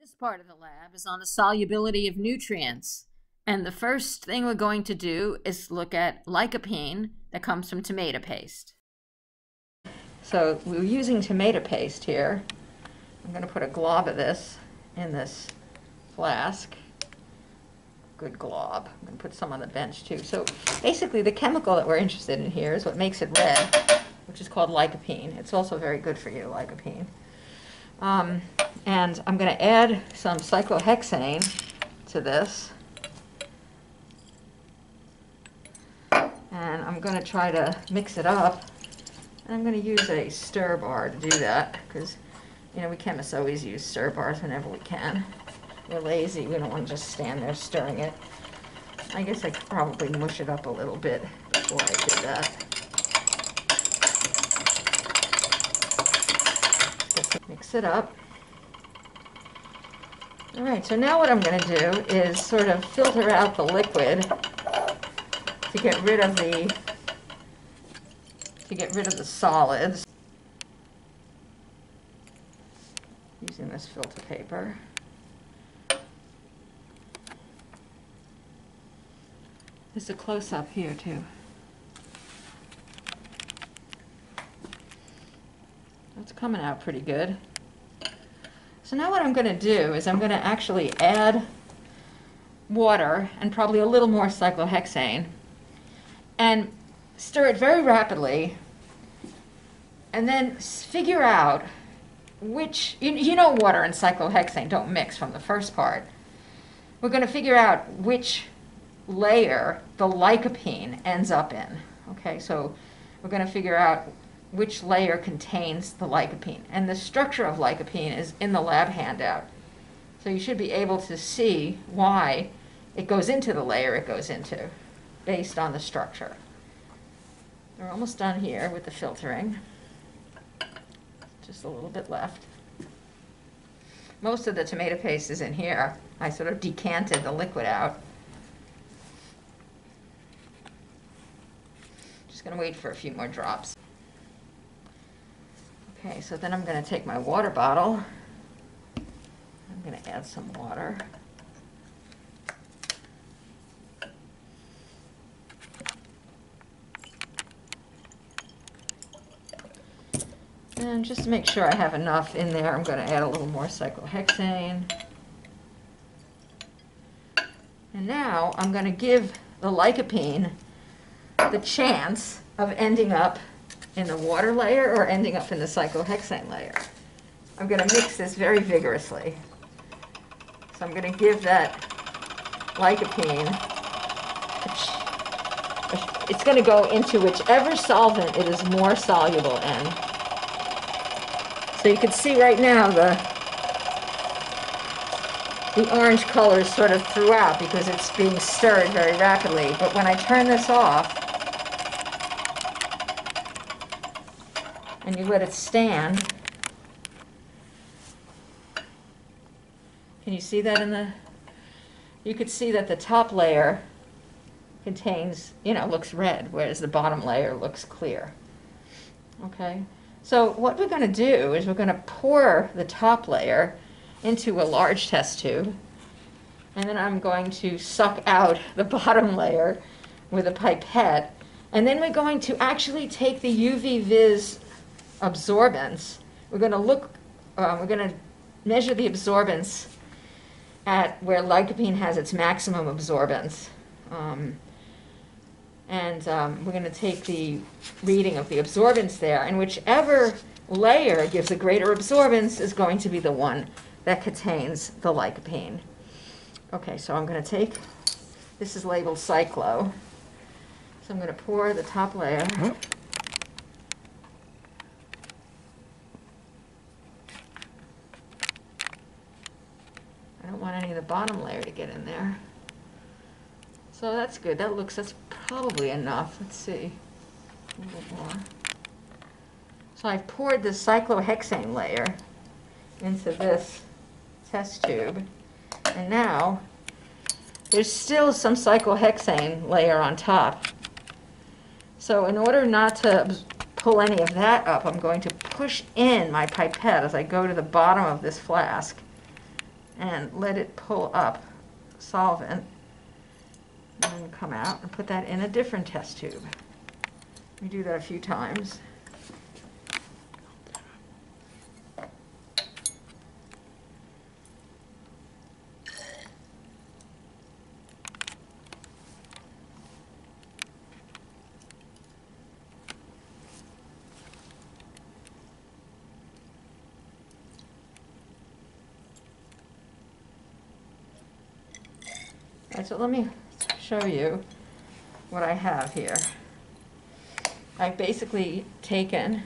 This part of the lab is on the solubility of nutrients. And the first thing we're going to do is look at lycopene that comes from tomato paste. So we're using tomato paste here. I'm going to put a glob of this in this flask. Good glob. I'm going to put some on the bench too. So basically the chemical that we're interested in here is what makes it red, which is called lycopene. It's also very good for you, lycopene. And I'm going to add some cyclohexane to this. And I'm going to try to mix it up. And I'm going to use a stir bar to do that because, you know, we chemists always use stir bars whenever we can. We're lazy. We don't want to just stand there stirring it. I guess I could probably mush it up a little bit before I do that. Mix it up. All right, so now what I'm going to do is sort of filter out the liquid to get rid of the solids using this filter paper. There's a close-up here too. It's coming out pretty good. So now what I'm going to do is I'm going to actually add water and probably a little more cyclohexane and stir it very rapidly and then figure out which, you know, water and cyclohexane don't mix from the first part. We're going to figure out which layer the lycopene ends up in. Okay, so we're going to figure out which layer contains the lycopene. And the structure of lycopene is in the lab handout. So you should be able to see why it goes into the layer it goes into based on the structure. We're almost done here with the filtering. Just a little bit left. Most of the tomato paste is in here. I sort of decanted the liquid out. Just going to wait for a few more drops. Okay, so then I'm going to take my water bottle. I'm going to add some water. And just to make sure I have enough in there, I'm going to add a little more cyclohexane. And now I'm going to give the lycopene the chance of ending up in the water layer or ending up in the cyclohexane layer. I'm going to mix this very vigorously. So I'm going to give that lycopene, it's going to go into whichever solvent it is more soluble in. So you can see right now the orange color is sort of throughout because it's being stirred very rapidly. But when I turn this off, and you let it stand. Can you see that in the, you could see that the top layer contains, you know, looks red, whereas the bottom layer looks clear. Okay, so what we're going to do is we're going to pour the top layer into a large test tube, and then I'm going to suck out the bottom layer with a pipette, and then we're going to actually take the UV vis absorbance. We're going to measure the absorbance at where lycopene has its maximum absorbance. We're going to take the reading of the absorbance there, and whichever layer gives a greater absorbance is going to be the one that contains the lycopene. Okay, so I'm going to take, this is labeled cyclo, so I'm going to pour the top layer. I don't want any of the bottom layer to get in there. So that's good. That's probably enough. Let's see. A little more. So I've poured the cyclohexane layer into this test tube. And now there's still some cyclohexane layer on top. So in order not to pull any of that up, I'm going to push in my pipette as I go to the bottom of this flask and let it pull up solvent and then come out and put that in a different test tube. We do that a few times. All right, so let me show you what I have here. I've basically taken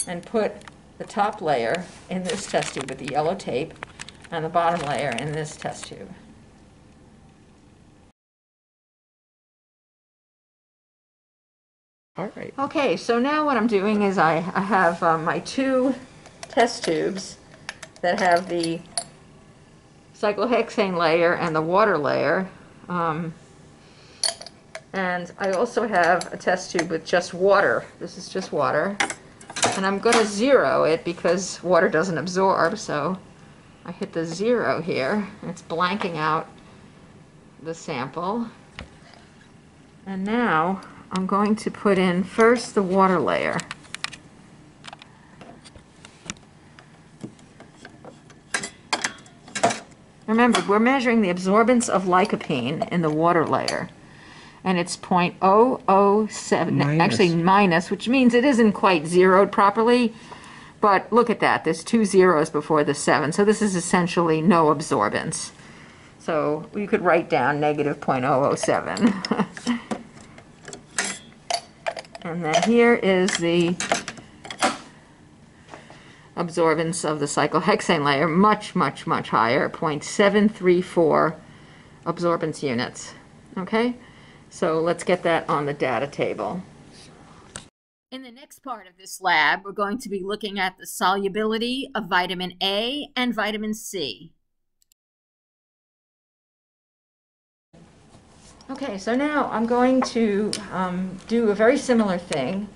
and put the top layer in this test tube with the yellow tape and the bottom layer in this test tube. All right. Okay, so now what I'm doing is I have my two test tubes that have the cyclohexane layer and the water layer. And I also have a test tube with just water. This is just water. And I'm going to zero it because water doesn't absorb, so I hit the 0 here. And it's blanking out the sample. And now I'm going to put in first the water layer. Remember, we're measuring the absorbance of lycopene in the water layer. And it's 0.007, actually minus, which means it isn't quite zeroed properly. But look at that, there's 2 zeros before the 7. So this is essentially no absorbance. So you could write down negative 0.007. And then here is the absorbance of the cyclohexane layer, much, much, much higher, 0.734 absorbance units. Okay? So let's get that on the data table. In the next part of this lab, we're going to be looking at the solubility of vitamin A and vitamin C. Okay, so now I'm going to do a very similar thing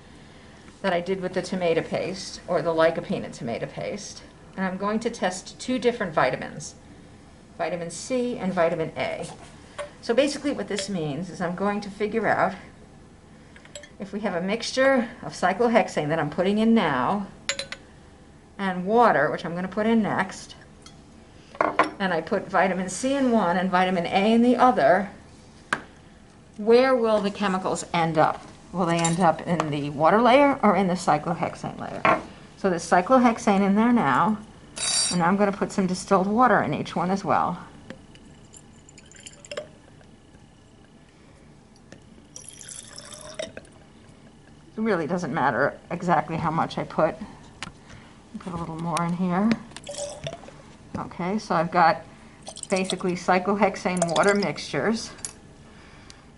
that I did with the tomato paste, or the lycopene tomato paste. And I'm going to test two different vitamins, vitamin C and vitamin A. So basically what this means is I'm going to figure out if we have a mixture of cyclohexane that I'm putting in now and water, which I'm going to put in next, and I put vitamin C in one and vitamin A in the other, where will the chemicals end up? Will they end up in the water layer or in the cyclohexane layer? So there's cyclohexane in there now, and I'm going to put some distilled water in each one as well. It really doesn't matter exactly how much I put. Put a little more in here. Okay, so I've got basically cyclohexane water mixtures.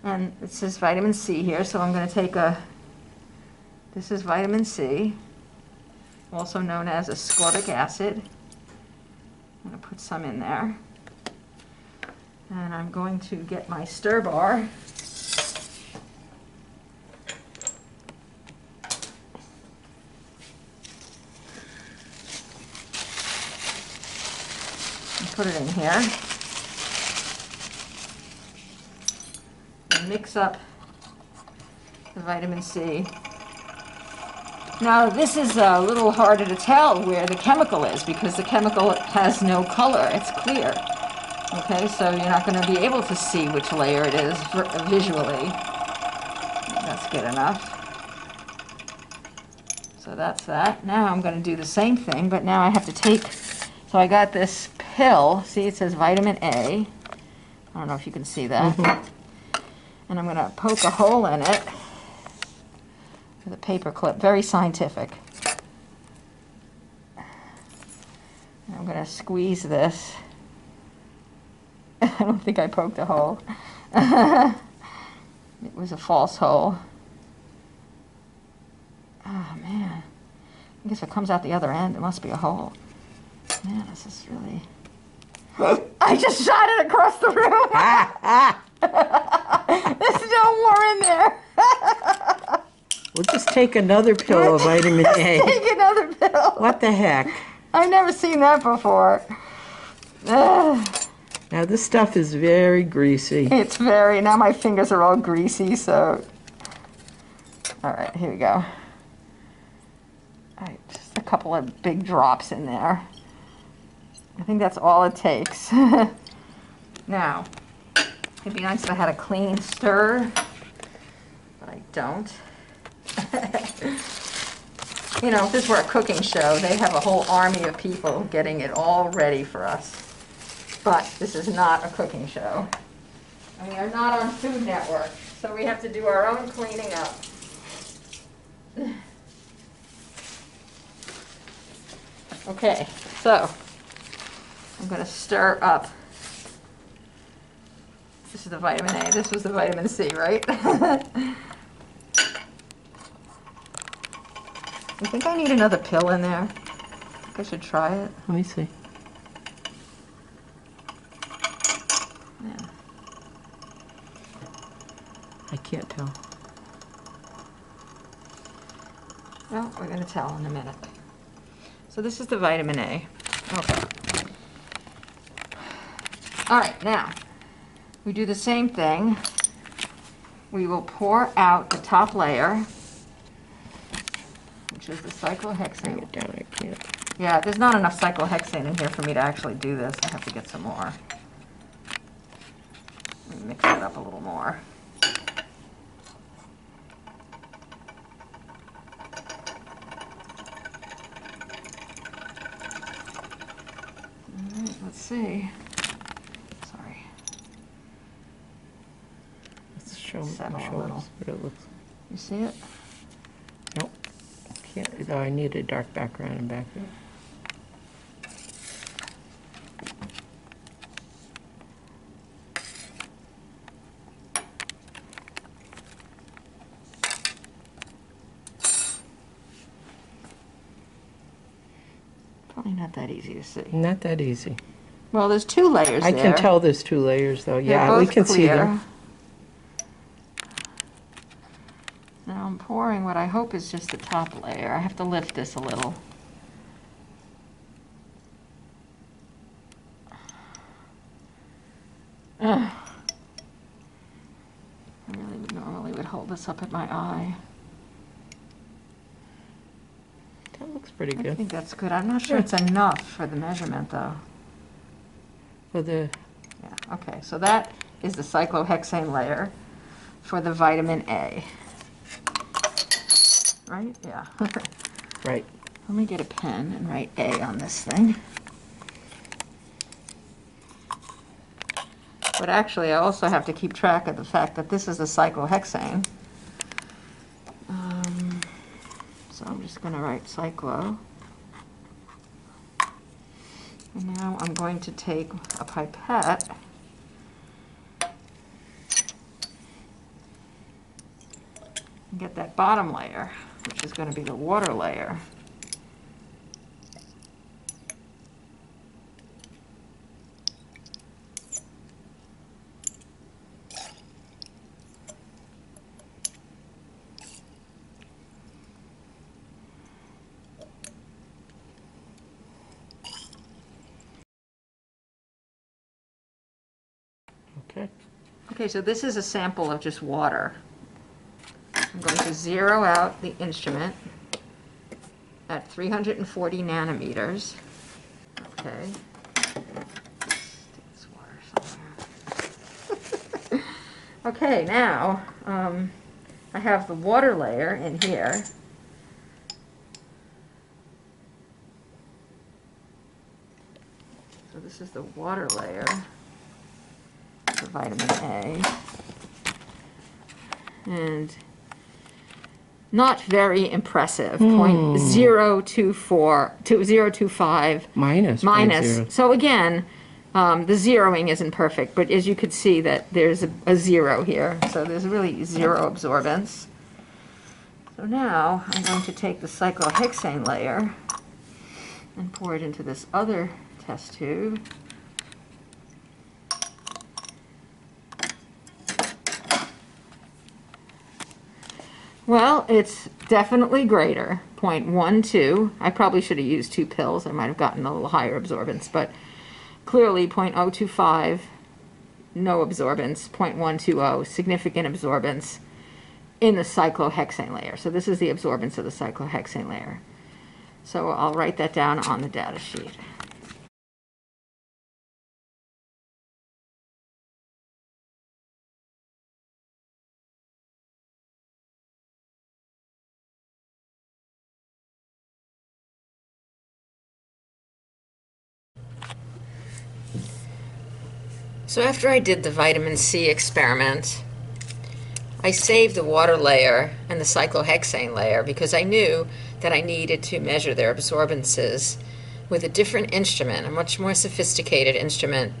And it says vitamin C here, so I'm going to take this is vitamin C, also known as ascorbic acid. I'm going to put some in there. And I'm going to get my stir bar. Put it in here and mix up the vitamin C. Now this is a little harder to tell where the chemical is because the chemical has no color, it's clear. Okay, so you're not going to be able to see which layer it is visually. That's good enough. So that's that. Now I'm going to do the same thing, but now I have to take, so I got this pill, see it says vitamin A. I don't know if you can see that. And I'm going to poke a hole in it with a paper clip, very scientific. And I'm going to squeeze this. I don't think I poked a hole. It was a false hole. Oh man, I guess if it comes out the other end, it must be a hole. Man, this is really... I just shot it across the room. There's no more in there. We'll just take another pill of vitamin A. Take another pill. What the heck? I've never seen that before. Now this stuff is very greasy. It's very, now my fingers are all greasy, so. All right, here we go. All right, just a couple of big drops in there. I think that's all it takes. Now, it'd be nice if I had a clean stir, but I don't. You know, if this were a cooking show, they have a whole army of people getting it all ready for us. But this is not a cooking show. And we are not on Food Network, so we have to do our own cleaning up. Okay, so I'm going to stir up. This is the vitamin A. This was the vitamin C, right? You think I need another pill in there? I think I should try it. Let me see. Yeah. I can't tell. Well, we're going to tell in a minute. So this is the vitamin A. Okay. All right, now we do the same thing. We will pour out the top layer, which is the Bring cyclohexane. it down, I can't. Yeah, there's not enough cyclohexane in here for me to actually do this. I have to get some more. Let me mix it up a little more. All right, let's see. Sorry. Let's show Settle a little. us what it looks. You see it? Nope. Can't. Oh, I need a dark background and background. Probably not that easy to see. Not that easy. Well, there's two layers I there. can tell there's two layers though. They're Yeah, we both can see clear. them. Now I'm pouring what I hope is just the top layer. I have to lift this a little. Ugh. I really normally would hold this up at my eye. That looks pretty I good. think that's good. I'm not sure it's enough for the measurement though. For the Yeah, okay, so that is the cyclohexane layer for the vitamin A. Right? Yeah. right. Let me get a pen and write A on this thing. But actually, I also have to keep track of the fact that this is a cyclohexane. So I'm just going to write cyclo. And now I'm going to take a pipette and get that bottom layer, which is going to be the water layer. Okay. Okay, so this is a sample of just water. I'm going to zero out the instrument at 340 nanometers. Okay. Stick this water somewhere. Okay, now I have the water layer in here. So this is the water layer. The vitamin A, and not very impressive. 0.024 to 0.025 Minus. minus. 0.0. So again, the zeroing isn't perfect, but as you could see that there's a zero here, so there's really zero absorbance. So now I'm going to take the cyclohexane layer and pour it into this other test tube. Well, it's definitely greater, 0.12. I probably should have used 2 pills. I might have gotten a little higher absorbance, but clearly 0.025, no absorbance, 0.120, significant absorbance in the cyclohexane layer. So this is the absorbance of the cyclohexane layer. So I'll write that down on the data sheet. So after I did the vitamin C experiment, I saved the water layer and the cyclohexane layer because I knew that I needed to measure their absorbances with a different instrument, a much more sophisticated instrument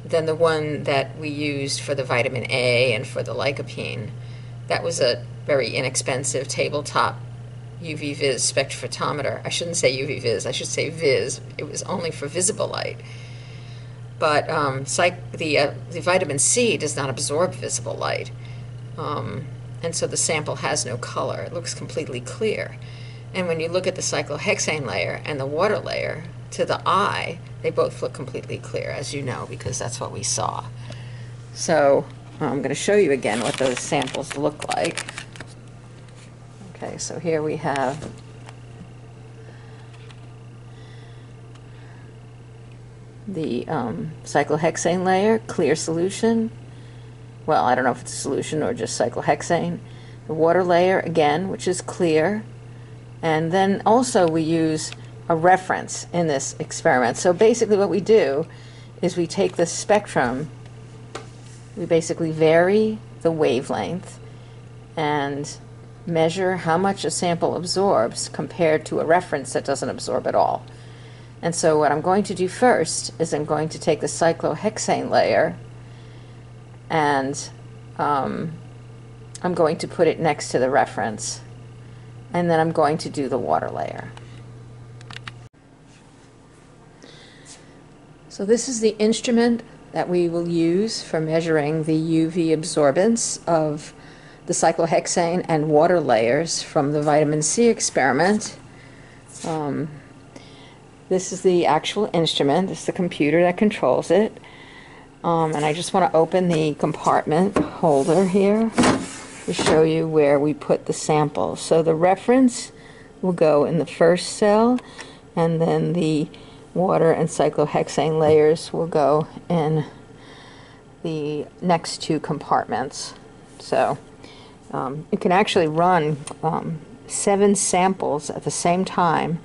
than the one that we used for the vitamin A and for the lycopene. That was a very inexpensive tabletop UV vis spectrophotometer. I shouldn't say UV vis, I should say vis. It was only for visible light. But the vitamin C does not absorb visible light. And so the sample has no color. It looks completely clear. And when you look at the cyclohexane layer and the water layer, to the eye, they both look completely clear, as you know, because that's what we saw. So I'm going to show you again what those samples look like. Okay, so here we have the cyclohexane layer, clear solution. Well, I don't know if it's a solution or just cyclohexane. The water layer, again, which is clear. And then also we use a reference in this experiment. So basically what we do is we take the spectrum, we basically vary the wavelength and measure how much a sample absorbs compared to a reference that doesn't absorb at all. And so what I'm going to do first is I'm going to take the cyclohexane layer and I'm going to put it next to the reference, and then I'm going to do the water layer. So this is the instrument that we will use for measuring the UV absorbance of the cyclohexane and water layers from the vitamin C experiment. This is the actual instrument. This is the computer that controls it. And I just want to open the compartment holder here to show you where we put the sample. So the reference will go in the first cell, and then the water and cyclohexane layers will go in the next two compartments. So you can actually run 7 samples at the same time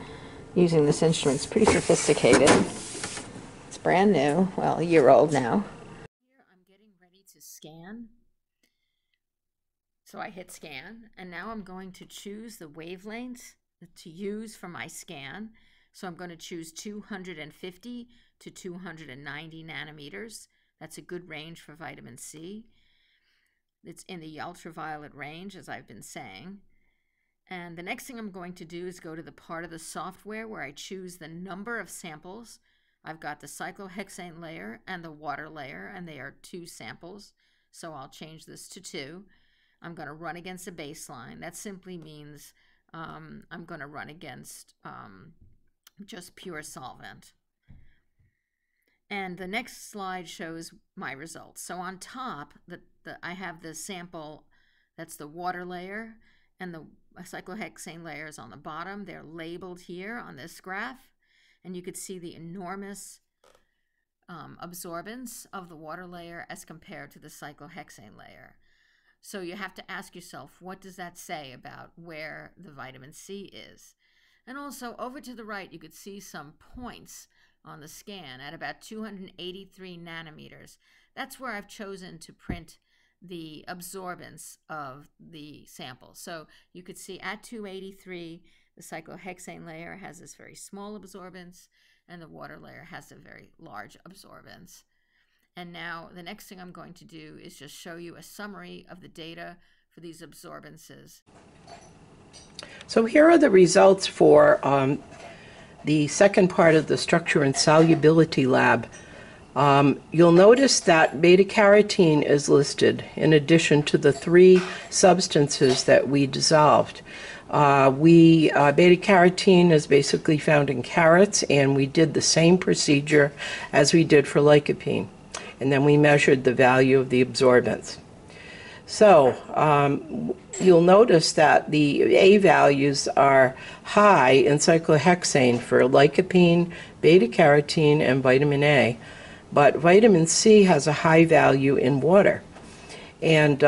using this instrument. It's pretty sophisticated. It's brand new, well, a year old now. Here I'm getting ready to scan. So I hit scan, and now I'm going to choose the wavelengths to use for my scan. So I'm going to choose 250 to 290 nanometers. That's a good range for vitamin C. It's in the ultraviolet range, as I've been saying. And the next thing I'm going to do is go to the part of the software where I choose the number of samples. I've got the cyclohexane layer and the water layer, and they are 2 samples. So I'll change this to 2. I'm going to run against a baseline. That simply means I'm going to run against just pure solvent. And the next slide shows my results. So on top, I have the sample, that's the water layer, and the cyclohexane layer is on the bottom. They're labeled here on this graph, and you could see the enormous absorbance of the water layer as compared to the cyclohexane layer. So you have to ask yourself, what does that say about where the vitamin C is? And also over to the right, you could see some points on the scan at about 283 nanometers. That's where I've chosen to print the absorbance of the sample. So you could see at 283, the cyclohexane layer has this very small absorbance, and the water layer has a very large absorbance. And now the next thing I'm going to do is just show you a summary of the data for these absorbances. So here are the results for the second part of the structure and solubility lab. You'll notice that beta-carotene is listed in addition to the 3 substances that we dissolved. Beta-carotene is basically found in carrots, and we did the same procedure as we did for lycopene. And then we measured the value of the absorbance. So you'll notice that the A values are high in cyclohexane for lycopene, beta-carotene, and vitamin A. But vitamin C has a high value in water. And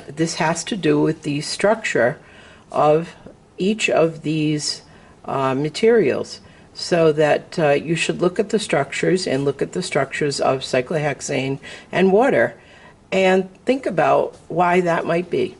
this has to do with the structure of each of these materials. So that you should look at the structures and look at the structures of cyclohexane and water and think about why that might be.